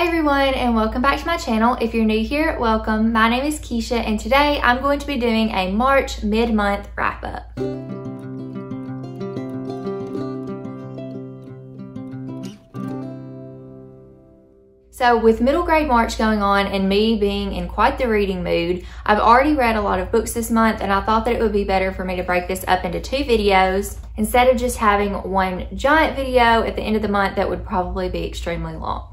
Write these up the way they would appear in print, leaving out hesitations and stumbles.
Hey everyone, and welcome back to my channel. If you're new here, welcome. My name is Keisha, and today I'm going to be doing a March mid-month wrap-up. So with middle grade March going on and me being in quite the reading mood, I've already read a lot of books this month, and I thought that it would be better for me to break this up into two videos instead of just having one giant video at the end of the month that would probably be extremely long.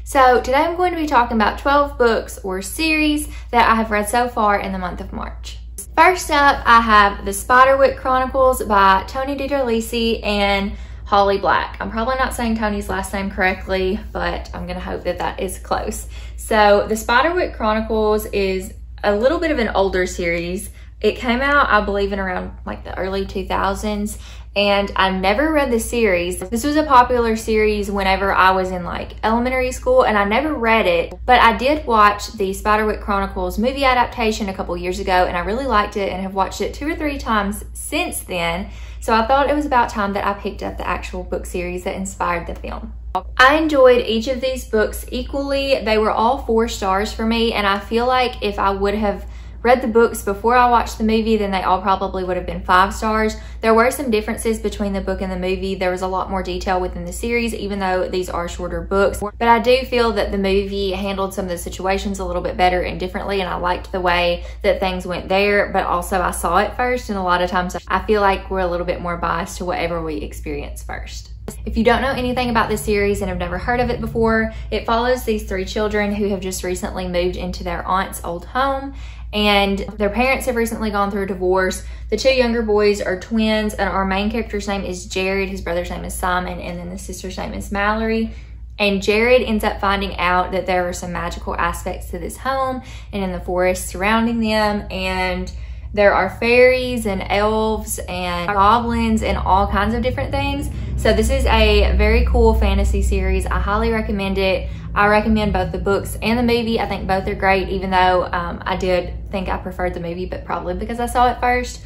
So today I'm going to be talking about 12 books or series that I have read so far in the month of March. First up, I have the Spiderwick Chronicles by Tony DiTerlizzi and Holly Black. I'm probably not saying Tony's last name correctly, but I'm gonna hope that that is close. So the Spiderwick Chronicles is a little bit of an older series. It came out, I believe, in around like the early 2000s, and I've never read the series. This was a popular series whenever I was in like elementary school, and I never read it, but I did watch the Spiderwick Chronicles movie adaptation a couple years ago, and I really liked it and have watched it 2 or 3 times since then. So I thought it was about time that I picked up the actual book series that inspired the film. I enjoyed each of these books equally. They were all 4 stars for me, and I feel like if I would have read the books before I watched the movie, then they all probably would have been 5 stars. There were some differences between the book and the movie. There was a lot more detail within the series, even though these are shorter books. But I do feel that the movie handled some of the situations a little bit better and differently, and I liked the way that things went there, but also I saw it first, and a lot of times I feel like we're a little bit more biased to whatever we experience first. If you don't know anything about this series and have never heard of it before, it follows these 3 children who have just recently moved into their aunt's old home, and their parents have recently gone through a divorce. The 2 younger boys are twins, and our main character's name is Jared, his brother's name is Simon, and then the sister's name is Mallory. And Jared ends up finding out that there are some magical aspects to this home and in the forest surrounding them, and there are fairies and elves and goblins and all kinds of different things. So this is a very cool fantasy series. I highly recommend it. I recommend both the books and the movie. I think both are great, even though I did think I preferred the movie, but probably because I saw it first.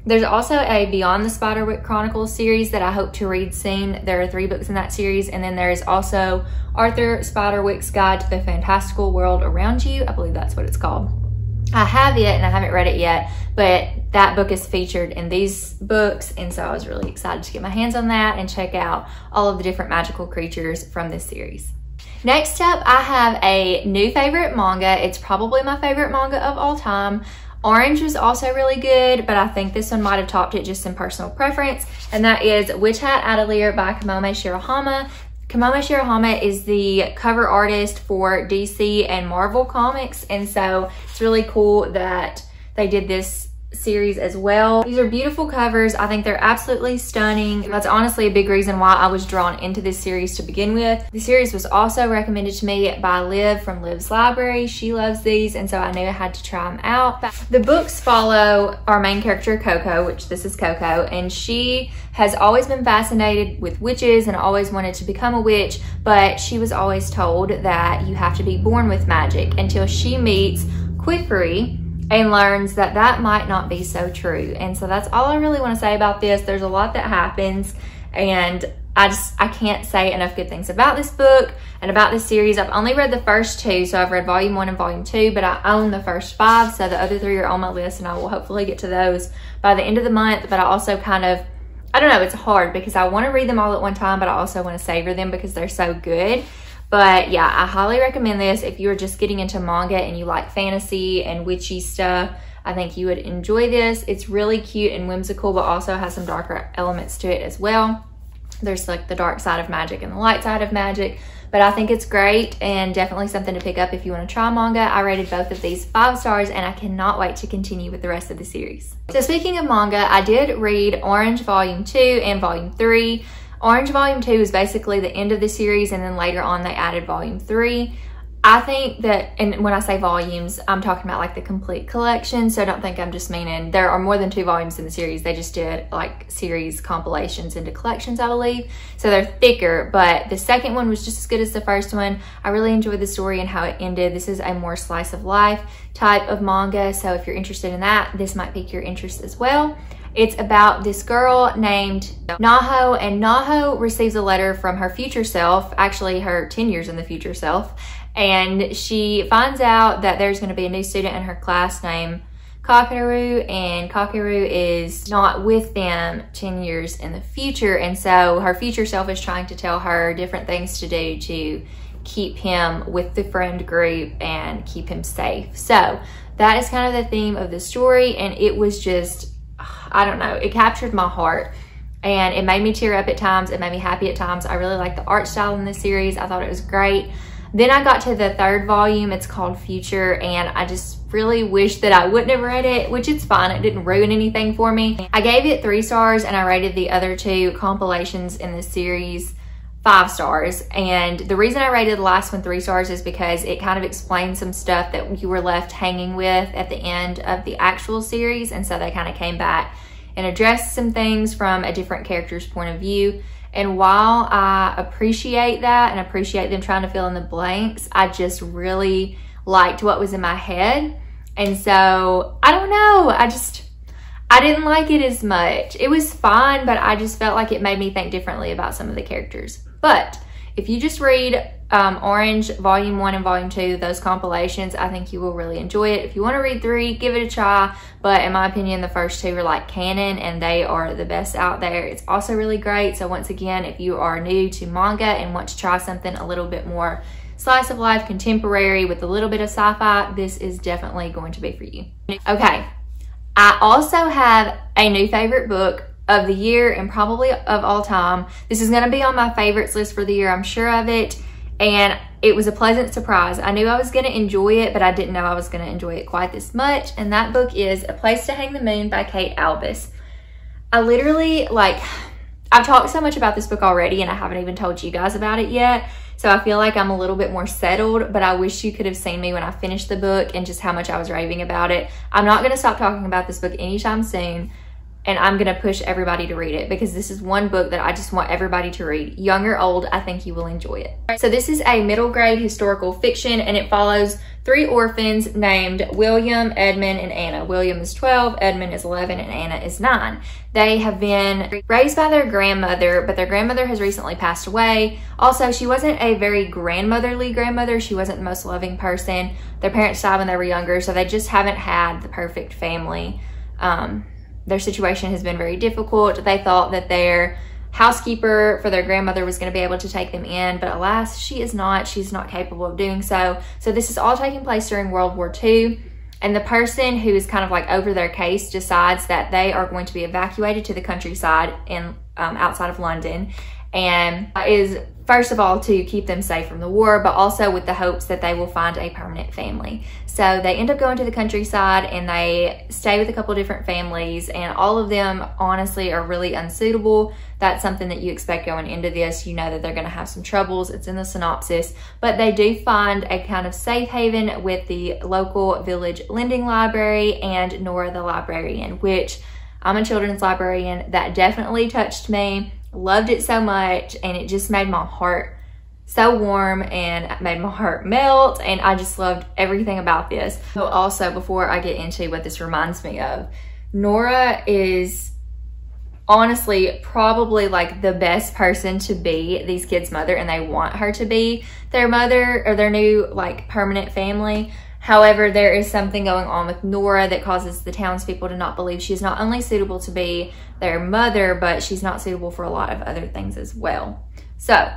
There's also a Beyond the Spiderwick Chronicles series that I hope to read soon. There are 3 books in that series, and then there is also Arthur Spiderwick's Guide to the Fantastical World Around You. I believe that's what it's called. I have it and I haven't read it yet, but that book is featured in these books, and so I was really excited to get my hands on that and check out all of the different magical creatures from this series. Next up, I have a new favorite manga. It's probably my favorite manga of all time. Orange was also really good, but I think this one might have topped it just in personal preference, and that is Hat Adeliere by Kamome Shirohama. Kamome Shirohama is the cover artist for DC and Marvel comics, and so it's really cool that they did this series as well. These are beautiful covers. I think they're absolutely stunning. That's honestly a big reason why I was drawn into this series to begin with. The series was also recommended to me by Liv from Liv's Library. She loves these, and so I knew I had to try them out. The books follow our main character, Coco, which this is Coco, and she has always been fascinated with witches and always wanted to become a witch, but she was always told that you have to be born with magic until she meets Quiffery and learns that that might not be so true. And so that's all I really want to say about this. There's a lot that happens, and I can't say enough good things about this book and about this series. I've only read the first 2, so I've read volume 1 and volume 2, but I own the first 5, so the other 3 are on my list, and I will hopefully get to those by the end of the month. But I also kind of, I don't know, it's hard because I want to read them all at one time, but I also want to savor them because they're so good. But yeah, I highly recommend this. If you're just getting into manga and you like fantasy and witchy stuff, I think you would enjoy this. It's really cute and whimsical, but also has some darker elements to it as well. There's like the dark side of magic and the light side of magic, but I think it's great and definitely something to pick up if you want to try manga. I rated both of these 5 stars, and I cannot wait to continue with the rest of the series. So speaking of manga, I did read Orange Volume 2 and Volume 3. Orange Volume 2 is basically the end of the series, and then later on they added Volume 3. I think that, and when I say volumes, I'm talking about like the complete collection, so don't think I'm just meaning, there are more than 2 volumes in the series. They just did like series compilations into collections, I believe. So they're thicker, but the second one was just as good as the first one. I really enjoyed the story and how it ended. This is a more slice of life type of manga, so if you're interested in that, this might pique your interest as well. It's about this girl named Naho, and Naho receives a letter from her future self, actually her 10 years in the future self, and she finds out that there's going to be a new student in her class named Kakeru, and Kakeru is not with them 10 years in the future, and so her future self is trying to tell her different things to do to keep him with the friend group and keep him safe. So that is kind of the theme of the story, and it was just, I don't know, it captured my heart, and it made me tear up at times. It made me happy at times. I really like the art style in this series. I thought it was great. Then I got to the third volume. It's called Future, and I just really wish that I wouldn't have read it, which it's fine. It didn't ruin anything for me. I gave it 3 stars, and I rated the other 2 compilations in the series 5 stars. And the reason I rated the last one 3 stars is because it kind of explained some stuff that you were left hanging with at the end of the actual series, and so they kind of came back and addressed some things from a different character's point of view. And while I appreciate that and appreciate them trying to fill in the blanks, I just really liked what was in my head. And so, I don't know, I didn't like it as much. It was fine, but I just felt like it made me think differently about some of the characters. But if you just read Orange Volume 1 and Volume 2, those compilations, I think you will really enjoy it. If you want to read 3, give it a try. But in my opinion, the first 2 are like canon, and they are the best out there. It's also really great. So once again, if you are new to manga and want to try something a little bit more slice of life, contemporary, with a little bit of sci-fi, this is definitely going to be for you. Okay, I also have a new favorite book of the year and probably of all time. This is going to be on my favorites list for the year, I'm sure of it. And it was a pleasant surprise. I knew I was going to enjoy it, but I didn't know I was going to enjoy it quite this much. And that book is A Place to Hang the Moon by Kate Albus. I literally, I've talked so much about this book already, and I haven't even told you guys about it yet. So I feel like I'm a little bit more settled, but I wish you could have seen me when I finished the book and just how much I was raving about it. I'm not going to stop talking about this book anytime soon. And I'm going to push everybody to read it, because this is one book that I just want everybody to read. Young or old, I think you will enjoy it. So this is a middle grade historical fiction, and it follows 3 orphans named William, Edmund, and Anna. William is 12, Edmund is 11, and Anna is 9. They have been raised by their grandmother, but their grandmother has recently passed away. Also, she wasn't a very grandmotherly grandmother. She wasn't the most loving person. Their parents died when they were younger, so they just haven't had the perfect family. Their situation has been very difficult. They thought that their housekeeper for their grandmother was going to be able to take them in, but alas, she is not. She's not capable of doing so. So this is all taking place during World War II, and the person who is kind of like over their case decides that they are going to be evacuated to the countryside in outside of London, and is first of all to keep them safe from the war, but also with the hopes that they will find a permanent family. So they end up going to the countryside, and they stay with a couple different families, and all of them honestly are really unsuitable. That's something that you expect going into this. You know that they're going to have some troubles. It's in the synopsis, but they do find a kind of safe haven with the local village lending library and Nora the librarian, which I'm a children's librarian. That definitely touched me. Loved it so much, and it just made my heart so warm and made my heart melt, and I just loved everything about this. So also, before I get into what this reminds me of, Nora is honestly probably like the best person to be these kids' mother, and they want her to be their mother or their new like permanent family. However, there is something going on with Nora that causes the townspeople to not believe she's not only suitable to be their mother, but she's not suitable for a lot of other things as well. So,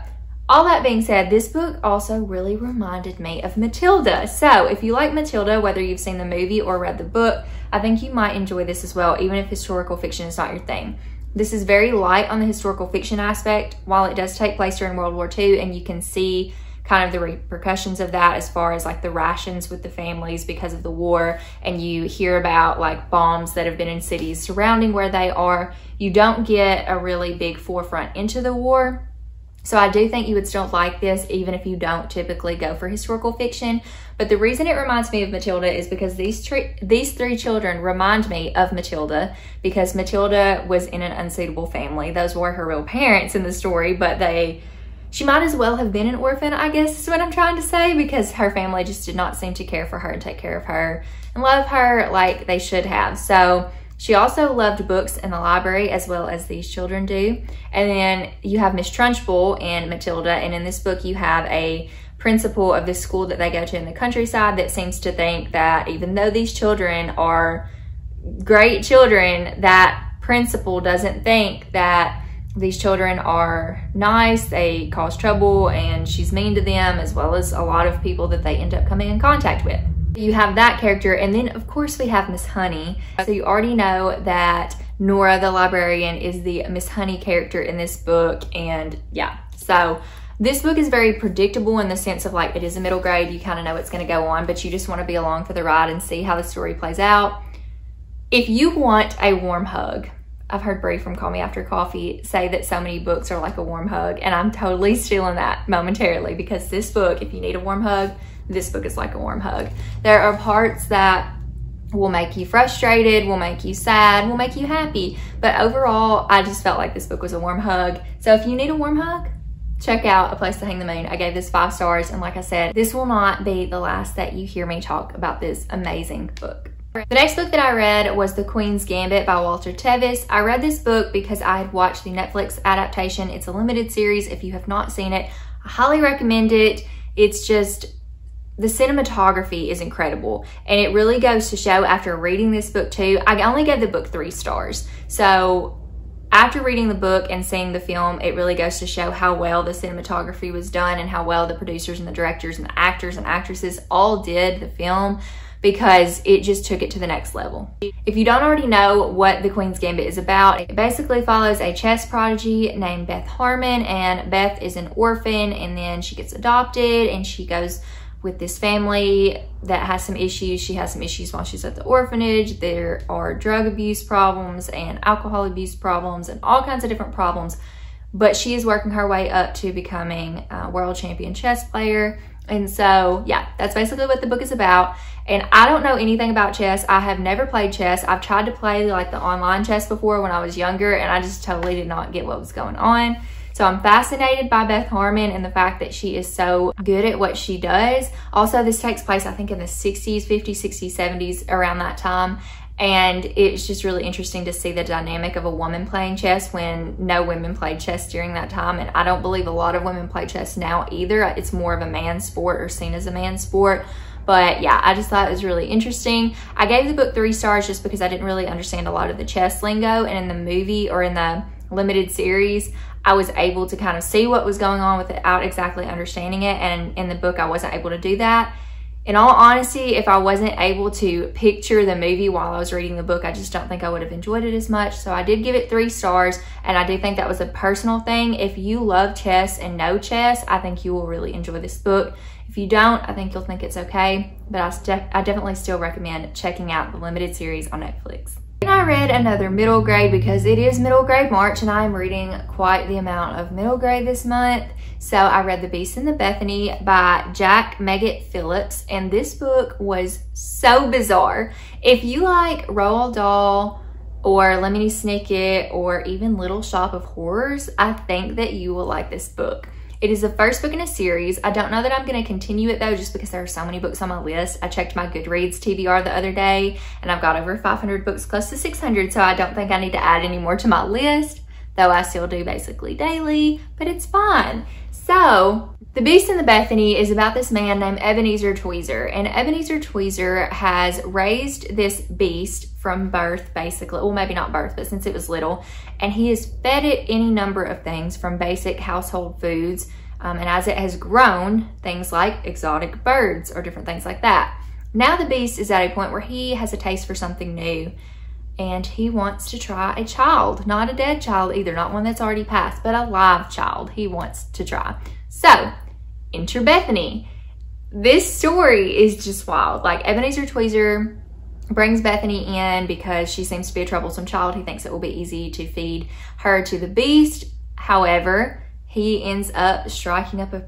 all that being said, this book also really reminded me of Matilda. So, if you like Matilda, whether you've seen the movie or read the book, I think you might enjoy this as well, even if historical fiction is not your thing. This is very light on the historical fiction aspect, while it does take place during World War II, and you can see kind of the repercussions of that as far as like the rations with the families because of the war, and you hear about like bombs that have been in cities surrounding where they are. You don't get a really big forefront into the war. So I do think you would still like this even if you don't typically go for historical fiction. But the reason it reminds me of Matilda is because these 3 children remind me of Matilda, because Matilda was in an unsuitable family. Those were her real parents in the story, but she might as well have been an orphan, I guess is what I'm trying to say, because her family just did not seem to care for her and take care of her and love her like they should have. So She also loved books in the library as well as these children do. And then you have Miss Trunchbull and Matilda, and in this book you have a principal of this school that they go to in the countryside that seems to think that even though these children are great children, that principal doesn't think that these children are nice, they cause trouble, and she's mean to them, as well as a lot of people that they end up coming in contact with. You have that character, and then of course we have Miss Honey. So you already know that Nora the librarian is the Miss Honey character in this book, and yeah, so this book is very predictable in the sense of like it is a middle grade, you kind of know what's going to go on, but you just want to be along for the ride and see how the story plays out. If you want a warm hug, I've heard Bree from Call Me After Coffee say that so many books are like a warm hug, and I'm totally stealing that momentarily, because this book, if you need a warm hug, this book is like a warm hug. There are parts that will make you frustrated, will make you sad, will make you happy, but overall, I just felt like this book was a warm hug. So if you need a warm hug, check out A Place to Hang the Moon. I gave this 5 stars, and like I said, this will not be the last that you hear me talk about this amazing book. The next book that I read was The Queen's Gambit by Walter Tevis. I read this book because I had watched the Netflix adaptation. It's a limited series. If you have not seen it, I highly recommend it. It's just, the cinematography is incredible, and it really goes to show after reading this book too. I only gave the book 3 stars. So after reading the book and seeing the film, it really goes to show how well the cinematography was done and how well the producers and the directors and the actors and actresses all did the film, because it just took it to the next level. If you don't already know what The Queen's Gambit is about, it basically follows a chess prodigy named Beth Harmon, and Beth is an orphan, and then she gets adopted, and she goes with this family that has some issues. She has some issues while she's at the orphanage. There are drug abuse problems and alcohol abuse problems and all kinds of different problems, but she is working her way up to becoming a world champion chess player. And so, yeah, that's basically what the book is about. And I don't know anything about chess. I have never played chess. I've tried to play like the online chess before when I was younger, and I just totally did not get what was going on. So I'm fascinated by Beth Harmon and the fact that she is so good at what she does. Also, this takes place, I think, in the 60s, 50s, 60s, 70s, around that time. And it's just really interesting to see the dynamic of a woman playing chess when no women played chess during that time. And I don't believe a lot of women play chess now either. It's more of a man's sport, or seen as a man's sport. But yeah, I just thought it was really interesting. I gave the book 3 stars just because I didn't really understand a lot of the chess lingo. And in the movie, or in the limited series, I was able to kind of see what was going on without exactly understanding it. And in the book, I wasn't able to do that. In all honesty, if I wasn't able to picture the movie while I was reading the book, I just don't think I would have enjoyed it as much. So I did give it 3 stars, and I do think that was a personal thing. If you love chess and know chess, I think you will really enjoy this book. If you don't, I think you'll think it's okay, but I definitely still recommend checking out the limited series on Netflix. And I read another middle grade because it is middle grade March, and I'm reading quite the amount of middle grade this month. So I read The Beast and the Bethany by Jack Meggitt-Phillips, and this book was so bizarre. If you like Roald Dahl or Lemony Snicket or even Little Shop of Horrors, I think that you will like this book. It is the first book in a series. I don't know that I'm going to continue it though, just because there are so many books on my list. I checked my Goodreads TBR the other day, and I've got over 500 books, close to 600, so I don't think I need to add any more to my list, though I still do basically daily, but it's fine. So, The Beast and the Bethany is about this man named Ebenezer Tweezer, and Ebenezer Tweezer has raised this beast from birth, basically. Well, maybe not birth, but since it was little, and he has fed it any number of things from basic household foods, and as it has grown, things like exotic birds or different things like that. Now the beast is at a point where he has a taste for something new, and he wants to try a child, not a dead child either, not one that's already passed, but a live child he wants to try. So, enter Bethany. This story is just wild. Like, Ebenezer Tweezer brings Bethany in because she seems to be a troublesome child. He thinks it will be easy to feed her to the beast. However, he ends up striking up a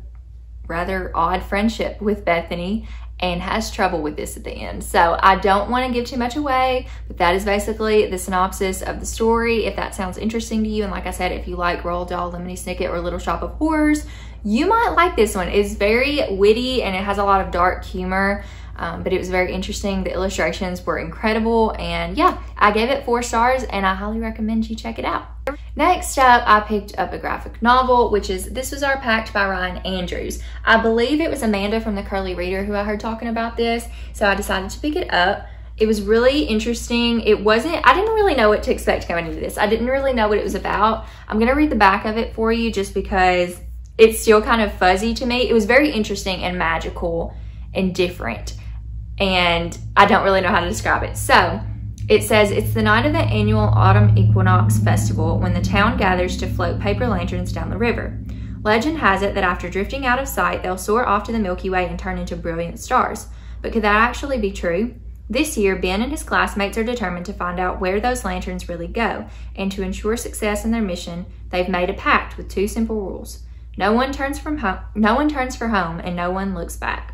rather odd friendship with Bethany and has trouble with this at the end. So I don't want to give too much away, but that is basically the synopsis of the story. If that sounds interesting to you, and like I said, if you like Roald Dahl, Lemony Snicket, or Little Shop of Horrors, you might like this one. It's very witty and it has a lot of dark humor, but it was very interesting. The illustrations were incredible, and yeah, I gave it 4 stars and I highly recommend you check it out. Next up, I picked up a graphic novel, this was our Pact by Ryan Andrews. I believe it was Amanda from the Curly Reader who I heard talking about this, so I decided to pick it up. It was really interesting. I didn't really know what to expect going into this. I didn't really know what it was about. I'm gonna read the back of it for you just because it's still kind of fuzzy to me. It was very interesting and magical and different, and I don't really know how to describe it. So it says, it's the night of the annual Autumn Equinox Festival when the town gathers to float paper lanterns down the river. Legend has it that after drifting out of sight, they'll soar off to the Milky Way and turn into brilliant stars. But could that actually be true? This year, Ben and his classmates are determined to find out where those lanterns really go, and to ensure success in their mission, they've made a pact with 2 simple rules. No one turns for home, and no one looks back.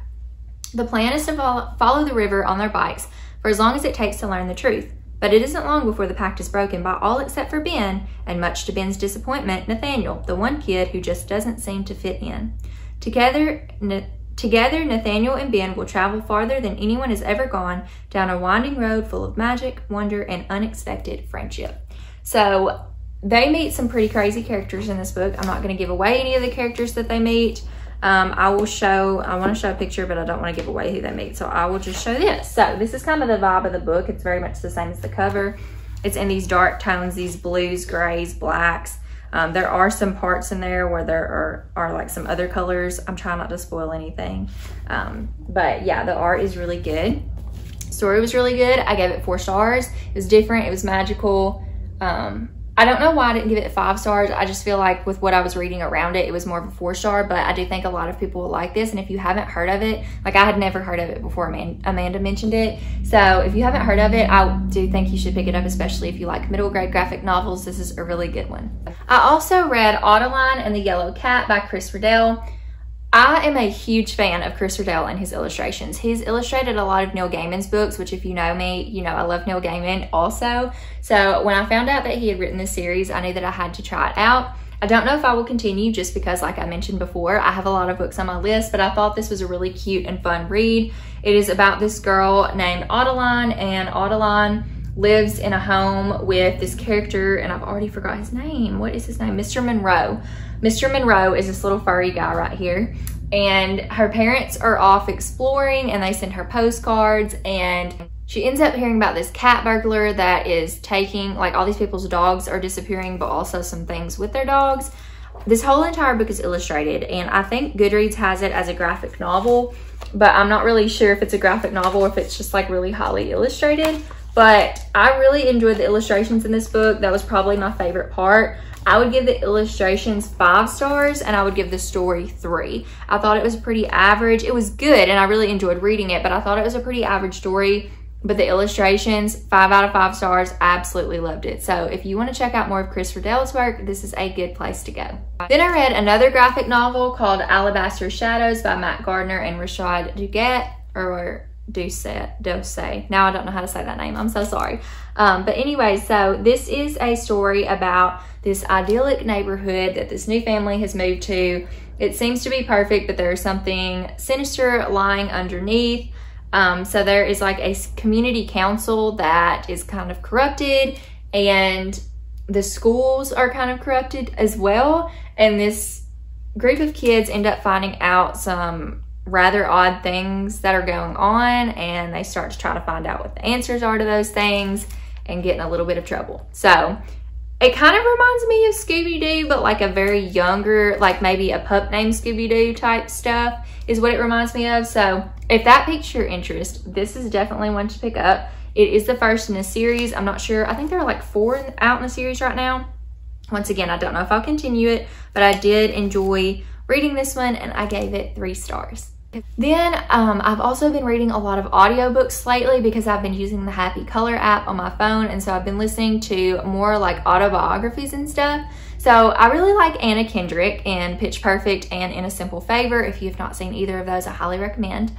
The plan is to follow the river on their bikes for as long as it takes to learn the truth. But it isn't long before the pact is broken by all except for Ben, and much to Ben's disappointment, Nathaniel, the one kid who just doesn't seem to fit in. Together, Nathaniel and Ben will travel farther than anyone has ever gone, down a winding road full of magic, wonder, and unexpected friendship. So they meet some pretty crazy characters in this book. I'm not going to give away any of the characters that they meet. I want to show a picture, but I don't want to give away who they meet, so I will just show this. So this is kind of the vibe of the book. It's very much the same as the cover. It's in these dark tones, these blues, grays, blacks. There are some parts in there where there are like some other colors. I'm trying not to spoil anything. But yeah, the art is really good. Story was really good. I gave it 4 stars. It was different. It was magical. I don't know why I didn't give it 5 stars. I just feel like with what I was reading around it, it was more of a 4-star, but I do think a lot of people will like this. And if you haven't heard of it, like I had never heard of it before Amanda mentioned it. So if you haven't heard of it, I do think you should pick it up, especially if you like middle grade graphic novels. This is a really good one. I also read Autoline and the Yellow Cat by Chris Riddell. I am a huge fan of Chris Riddell and his illustrations. He's illustrated a lot of Neil Gaiman's books, which if you know me, you know I love Neil Gaiman also. So when I found out that he had written this series, I knew that I had to try it out. I don't know if I will continue just because, like I mentioned before, I have a lot of books on my list, but I thought this was a really cute and fun read. It is about this girl named Ottoline, and Ottoline lives in a home with this character, and I've already forgot his name. What is his name? Mr. Monroe. Mr. Monroe is this little furry guy right here, and her parents are off exploring and they send her postcards, and she ends up hearing about this cat burglar that is taking, like, all these people's dogs are disappearing, but also some things with their dogs. This whole entire book is illustrated, and I think Goodreads has it as a graphic novel, but I'm not really sure if it's a graphic novel or if it's just like really highly illustrated. But I really enjoyed the illustrations in this book. That was probably my favorite part. I would give the illustrations 5 stars, and I would give the story 3. I thought it was pretty average. It was good, and I really enjoyed reading it, but I thought it was a pretty average story. But the illustrations, 5 out of 5 stars, absolutely loved it. So if you want to check out more of Chris Riddell's work, this is a good place to go. Then I read another graphic novel called Alabaster Shadows by Matt Gardner and Rashad Duguette, or Dose. Now I don't know how to say that name. I'm so sorry. But anyway, so this is a story about this idyllic neighborhood that this new family has moved to. It seems to be perfect, but there's something sinister lying underneath. So there is like a community council that is kind of corrupted, and the schools are kind of corrupted as well. And this group of kids end up finding out some rather odd things that are going on, and they start to try to find out what the answers are to those things and get in a little bit of trouble. So it kind of reminds me of Scooby-Doo, but like a very younger, like maybe a pup named Scooby-Doo type stuff is what it reminds me of. So if that piques your interest, this is definitely one to pick up. It is the first in a series. I'm not sure. I think there are like 4 out in the series right now. Once again, I don't know if I'll continue it, but I did enjoy reading this one, and I gave it 3 stars. Then I've also been reading a lot of audiobooks lately because I've been using the Happy Color app on my phone, and so I've been listening to more like autobiographies and stuff. So I really like Anna Kendrick in Pitch Perfect and In a Simple Favor. If you have not seen either of those, I highly recommend.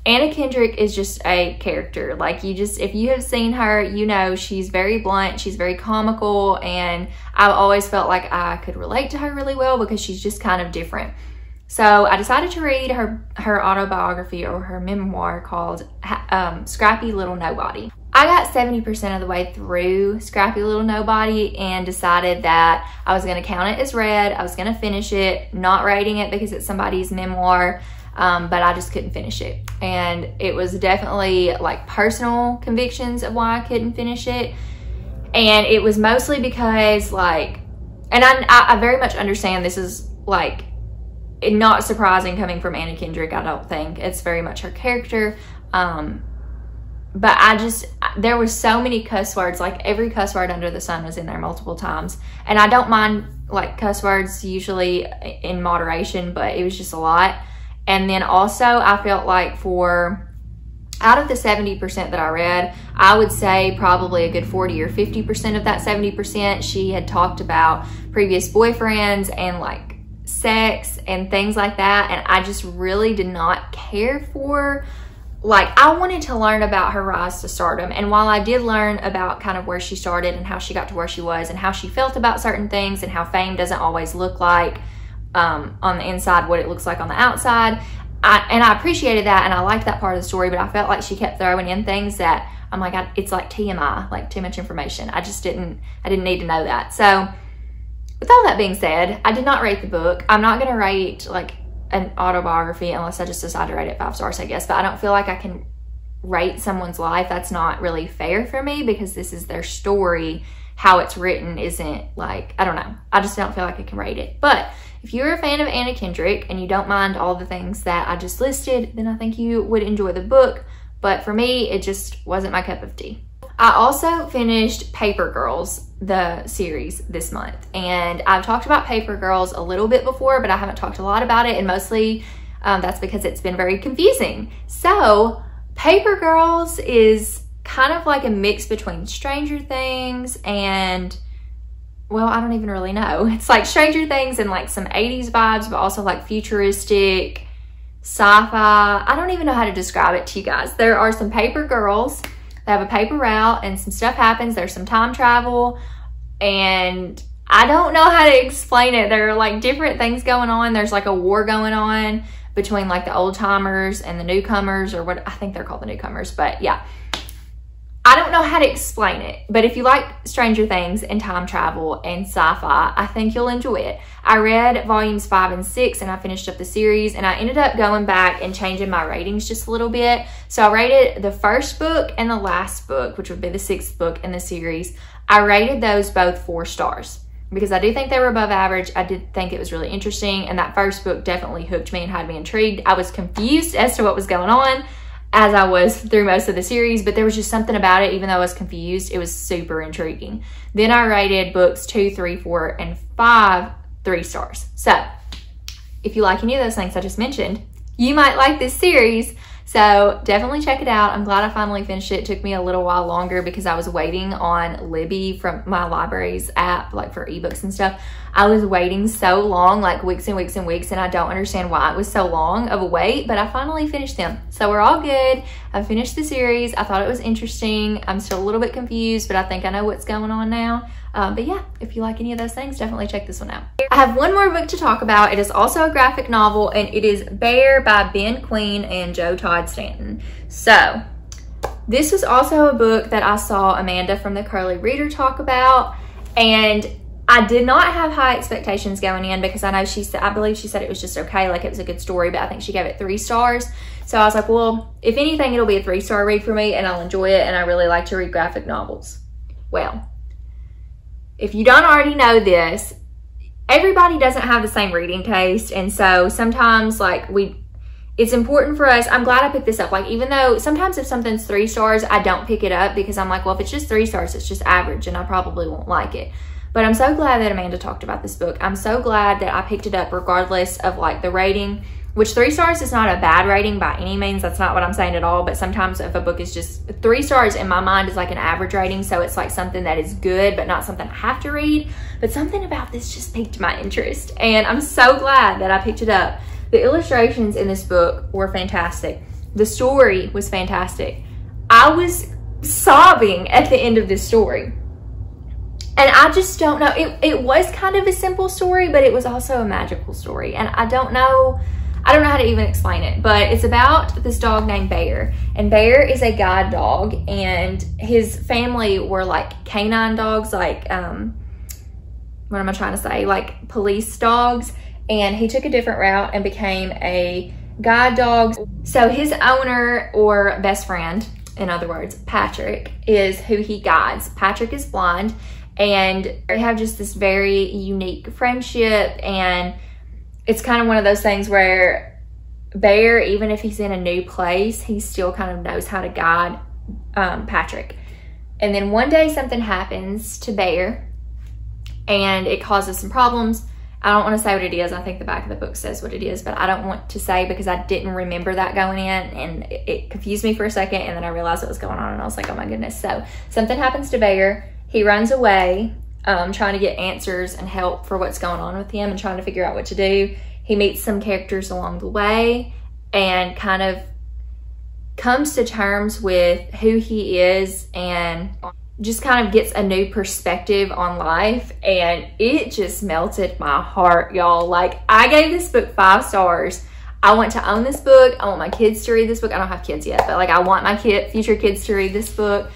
Anna Kendrick is just a character. Like, if you have seen her, you know she's very blunt, she's very comical, and I've always felt like I could relate to her really well because she's just kind of different. So I decided to read her autobiography, or her memoir, called Scrappy Little Nobody. I got 70% of the way through Scrappy Little Nobody and decided that I was going to count it as read. I was going to finish it, not rating it because it's somebody's memoir, but I just couldn't finish it. And it was definitely like personal convictions of why I couldn't finish it. And it was mostly because like, and I very much understand this is like not surprising coming from Anna Kendrick, I don't think. It's very much her character. But there were so many cuss words, like every cuss word under the sun was in there multiple times. And I don't mind like cuss words usually in moderation, but it was just a lot. And then also I felt like out of the 70% that I read, I would say probably a good 40 or 50% of that 70%, she had talked about previous boyfriends and like sex and things like that. And I just really did not care for. Like, I wanted to learn about her rise to stardom. And while I did learn about kind of where she started and how she got to where she was and how she felt about certain things and how fame doesn't always look like on the inside what it looks like on the outside, I appreciated that and I liked that part of the story, but I felt like she kept throwing in things that I'm like, it's like TMI, like too much information. I didn't need to know that. So with all that being said, I did not rate the book. I'm not going to rate like an autobiography unless I just decide to rate it 5 stars, I guess. But I don't feel like I can rate someone's life. That's not really fair for me because this is their story. How it's written isn't like, I don't know. I just don't feel like I can rate it. But if you're a fan of Anna Kendrick and you don't mind all the things that I just listed, then I think you would enjoy the book. But for me, it just wasn't my cup of tea. I also finished Paper Girls, the series, this month. And I've talked about Paper Girls a little bit before, but I haven't talked a lot about it. And mostly that's because it's been very confusing. So Paper Girls is kind of like a mix between Stranger Things and, well, I don't even really know. It's like Stranger Things and like some 80s vibes, but also like futuristic sci-fi. I don't even know how to describe it to you guys. There are some paper girls. They have a paper route and some stuff happens. There's some time travel and I don't know how to explain it. There are like different things going on. There's like a war going on between like the old timers and the newcomers, or what I think they're called, the newcomers. But yeah, I don't know how to explain it, but if you like Stranger Things and time travel and sci-fi, I think you'll enjoy it. I read volumes 5 and 6 and I finished up the series, and I ended up going back and changing my ratings just a little bit. So I rated the first book and the last book, which would be the 6th book in the series. I rated those both 4 stars because I do think they were above average. I did think it was really interesting, and that first book definitely hooked me and had me intrigued. I was confused as to what was going on as I was through most of the series, but there was just something about it. Even though I was confused, it was super intriguing. Then I rated books 2, 3, 4, and 5 3 stars. So if you like any of those things I just mentioned, you might like this series. So definitely check it out. I'm glad I finally finished it. It took me a little while longer because I was waiting on Libby from my library's app, like for ebooks and stuff. I was waiting so long, like weeks and weeks and weeks, and I don't understand why it was so long of a wait, but I finally finished them. So we're all good. I finished the series. I thought it was interesting. I'm still a little bit confused, but I think I know what's going on now. But yeah, if you like any of those things, definitely check this one out. I have one more book to talk about. It is also a graphic novel, and it is Bear by Ben Queen and Joe Todd Stanton. So this was also a book that I saw Amanda from the Curly Reader talk about, and I did not have high expectations going in because I know I believe she said it was just okay, like it was a good story, but I think she gave it 3 stars. So I was like, well, if anything, it'll be a 3-star read for me and I'll enjoy it, and I really like to read graphic novels. Well, if you don't already know this, everybody doesn't have the same reading taste, and so sometimes like it's important for us. I'm glad I picked this up. Like, even though sometimes if something's 3 stars, I don't pick it up because I'm like, well, if it's just 3 stars, it's just average and I probably won't like it. But I'm so glad that Amanda talked about this book. I'm so glad that I picked it up regardless of like the rating, which 3 stars is not a bad rating by any means. That's not what I'm saying at all. But sometimes if a book is just 3 stars in my mind is like an average rating. So it's like something that is good, but not something I have to read. But something about this just piqued my interest. And I'm so glad that I picked it up. The illustrations in this book were fantastic. The story was fantastic. I was sobbing at the end of this story. And I just don't know. It was kind of a simple story, but it was also a magical story. And I don't know how to even explain it, but it's about this dog named Bear. And Bear is a guide dog, and his family were like canine dogs, like, what am I trying to say? Like police dogs. And he took a different route and became a guide dog. So his owner, or best friend, in other words, Patrick, is who he guides. Patrick is blind, and they have just this very unique friendship, and it's kind of one of those things where Bear, even if he's in a new place, he still kind of knows how to guide Patrick. And then one day something happens to Bear, and it causes some problems. I don't want to say what it is. I think the back of the book says what it is, but I don't want to say because I didn't remember that going in, and it confused me for a second, and then I realized what was going on, and I was like, oh my goodness. So something happens to Bear. He runs away, trying to get answers and help for what's going on with him and trying to figure out what to do. He meets some characters along the way and kind of comes to terms with who he is and just kind of gets a new perspective on life, and it just melted my heart, y'all. Like, I gave this book 5 stars. I want to own this book. I want my kids to read this book. I don't have kids yet, but like, I want my future kids to read this book.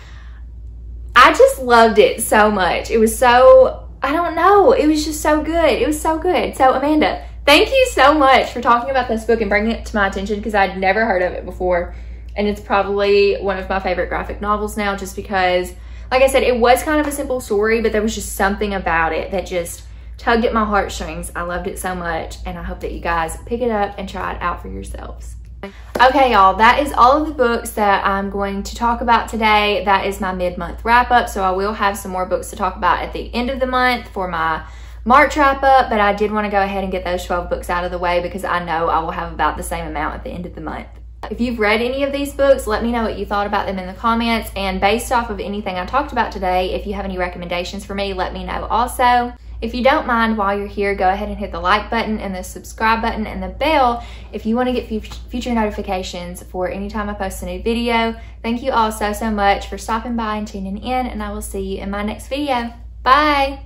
I just loved it so much. It was so, I don't know, it was just so good. It was so good. So Amanda, thank you so much for talking about this book and bringing it to my attention, because I'd never heard of it before. And it's probably one of my favorite graphic novels now, just because, like I said, it was kind of a simple story, but there was just something about it that just tugged at my heartstrings. I loved it so much, and I hope that you guys pick it up and try it out for yourselves. Okay, y'all, that is all of the books that I'm going to talk about today. That is my mid-month wrap-up, so I will have some more books to talk about at the end of the month for my March wrap-up, but I did want to go ahead and get those 12 books out of the way because I know I will have about the same amount at the end of the month. If you've read any of these books, let me know what you thought about them in the comments, and based off of anything I talked about today, if you have any recommendations for me, let me know also. If you don't mind, while you're here, go ahead and hit the like button and the subscribe button and the bell if you want to get future notifications for anytime I post a new video. Thank you all so much for stopping by and tuning in, and I will see you in my next video. Bye!